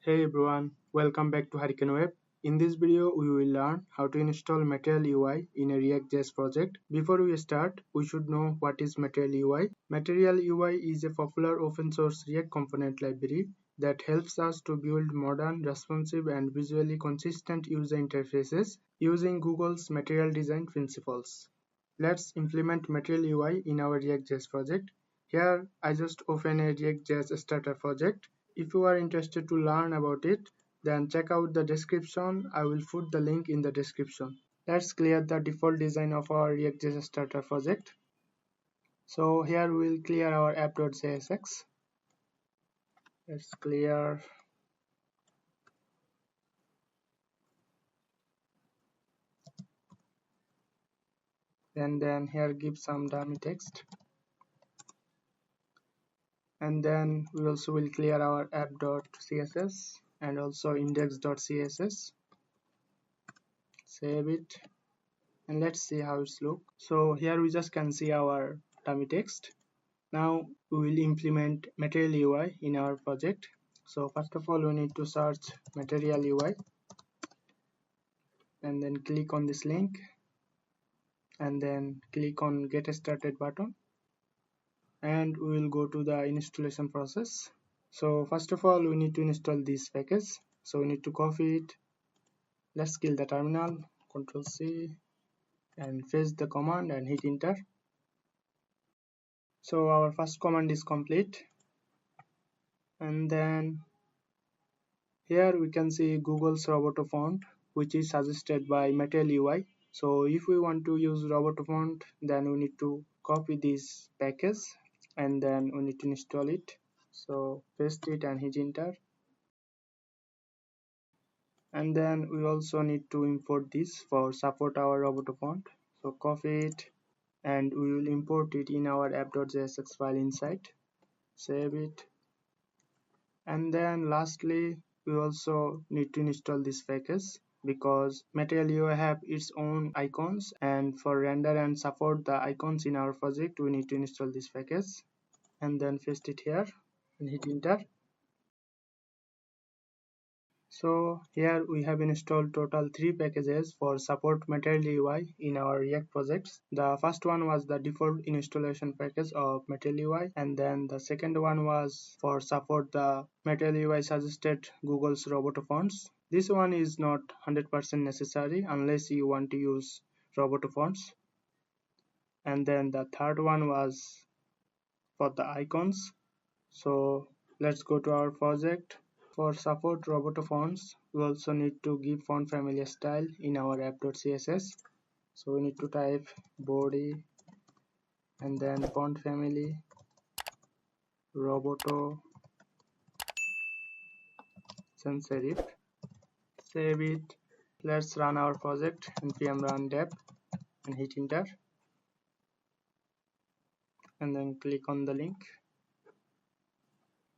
Hey everyone, welcome back to Hurricane Web. In this video, we will learn how to install Material UI in a ReactJS project. Before we start, we should know what is Material UI. Material UI is a popular open source React component library that helps us to build modern, responsive, and visually consistent user interfaces using Google's material design principles. Let's implement Material UI in our ReactJS project. Here, I just open a ReactJS starter project. If you are interested to learn about it, then check out the description. I will put the link in the description. Let's clear the default design of our ReactJS starter project. So here we will clear our app.jsx. Let's clear, and then here give some dummy text. And then we also will clear our app.css and also index.css. Save it. And let's see how it's look. So here we just can see our dummy text. Now we will implement Material UI in our project. So first of all, we need to search Material UI and then click on this link and then click on Get Started button, and we will go to the installation process. So first of all, we need to install this package. So we need to copy it. Let's kill the terminal, Ctrl C, and paste the command and hit enter. So our first command is complete, and then here we can see Google's Roboto font, which is suggested by Material UI. So if we want to use Roboto font, then we need to copy this package and then we need to install it. So paste it and hit enter. And then we also need to import this for support our Roboto font. So copy it and we will import it in our app.jsx file inside. Save it. And then lastly, we also need to install this package because Material UI have its own icons, and for render and support the icons in our project, we need to install this package and then paste it here and hit enter. So here we have installed total 3 packages for support Material UI in our React projects. The first one was the default installation package of Material UI, and then the second one was for support the Material UI suggested Google's Roboto fonts. This one is not 100% necessary unless you want to use Roboto fonts. And then the third one was for the icons. So let's go to our project. For support Roboto fonts, we also need to give font family style in our app.css. So we need to type body and then font family Roboto sans serif. Save it. Let's run our project npm run dev and hit enter. And then click on the link.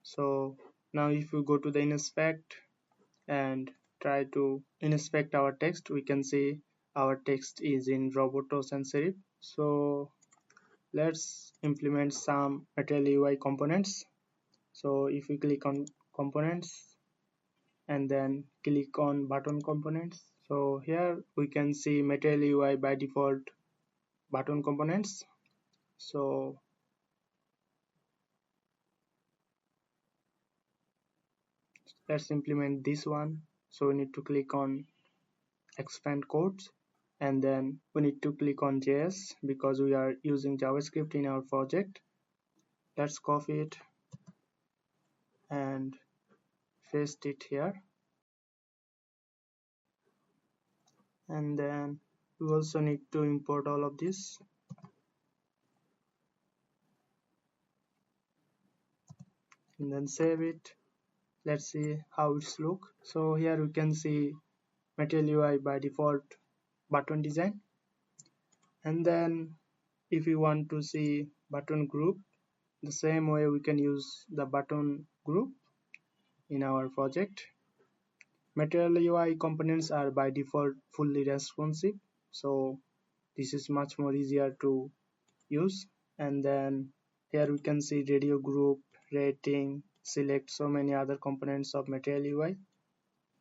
So now if we go to the inspect and try to inspect our text, we can see our text is in Roboto sans serif. So let's implement some Material UI components. So if we click on components and then click on button components, so here we can see Material UI by default button components. So let's implement this one. So we need to click on expand codes and then we need to click on JS because we are using JavaScript in our project. Let's copy it and paste it here. And then we also need to import all of this. And then save it. Let's see how it's look. So here we can see Material UI by default button design. And then if you want to see button group, the same way we can use the button group in our project. Material UI components are by default fully responsive, so this is much more easier to use. And then here we can see radio group, rating, select so many other components of Material UI,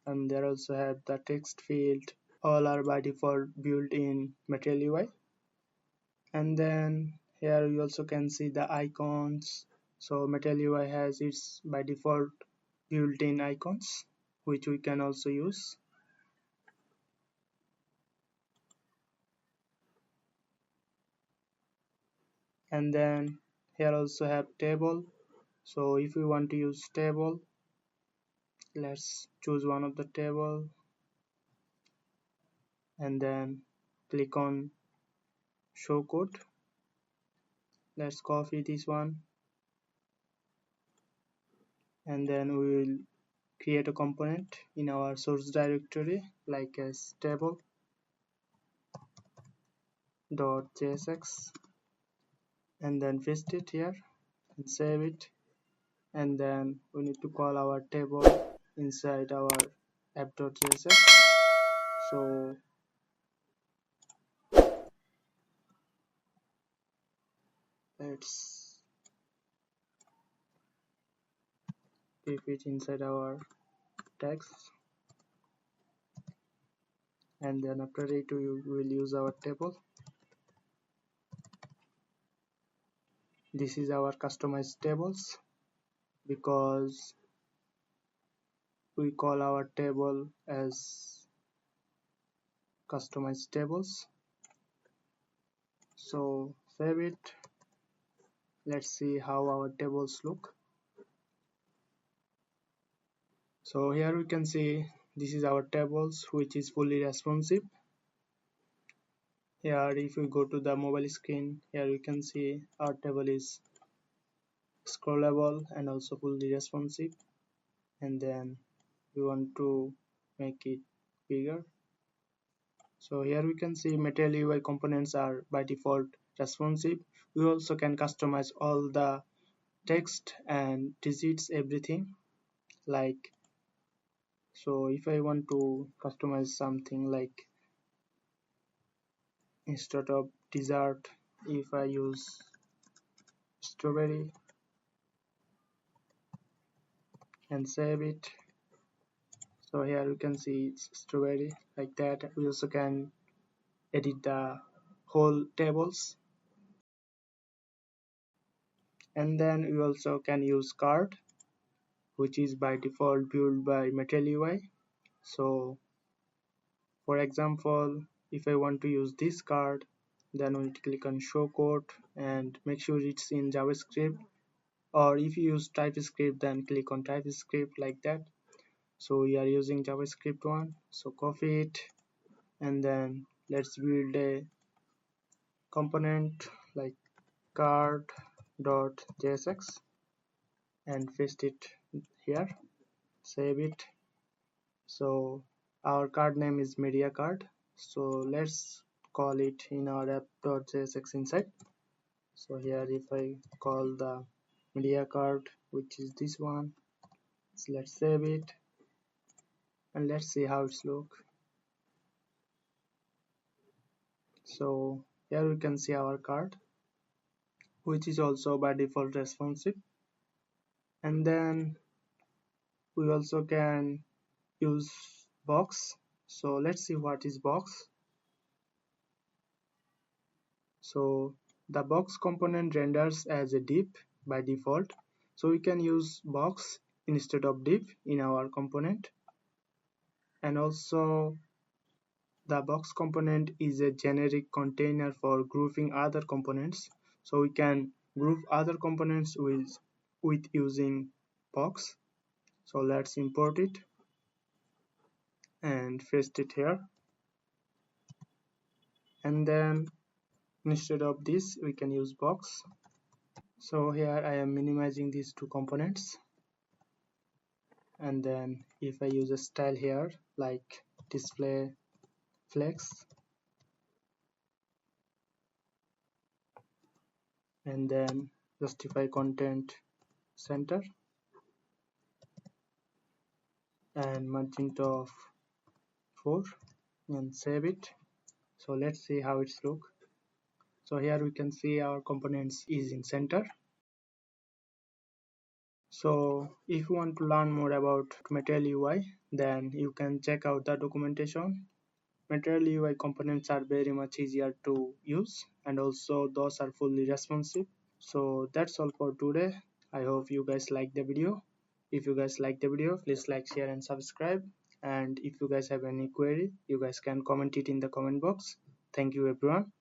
and there also have the text field. All are by default built in Material UI. And then here you also can see the icons. So Material UI has its by default built-in icons, which we can also use. And then here also have table. So if we want to use table, let's choose one of the table and then click on show code. Let's copy this one, and then we will create a component in our source directory like as table.jsx, and then paste it here and save it. And then we need to call our table inside our app.jsx. So let's keep it inside our text, and then after it we will use our table. This is our customized tables because we call our table as customized tables. So save it. Let's see how our tables look. So here we can see this is our tables, which is fully responsive. Here if we go to the mobile screen, here you can see our table is scrollable and also fully responsive. And then we want to make it bigger. So here we can see Material UI components are by default responsive. We also can customize all the text and digits, everything. Like, so if I want to customize something like instead of dessert, if I use strawberry and save it, so here you can see it's strawberry like that. We also can edit the whole tables, and then we also can use card, which is by default built by Material UI. So for example, if I want to use this card, then we need to click on show code and make sure it's in JavaScript, or if you use TypeScript then click on TypeScript like that. So we are using JavaScript one, so copy it, and then let's build a component like card.jsx and paste it here, save it. So our card name is media card, so let's call it in our app.jsx inside. So here if I call the media card, which is this one, so let's save it and let's see how it's look. So here we can see our card, which is also by default responsive. And then we also can use box. So let's see what is box. So the box component renders as a div by default, so we can use box instead of div in our component. And also the box component is a generic container for grouping other components, so we can group other components with using box. So let's import it and paste it here, and then instead of this we can use box. So here I am minimizing these two components, and then if I use a style here like display flex, and then justify content center and magenta of 4 and save it. So let's see how it's look. So here we can see our components is in center. So if you want to learn more about Material UI, then you can check out the documentation. Material UI components are very much easier to use, and also those are fully responsive. So that's all for today. I hope you guys like the video. If you guys like the video, please like, share and subscribe. And if you guys have any query, you guys can comment it in the comment box. Thank you everyone.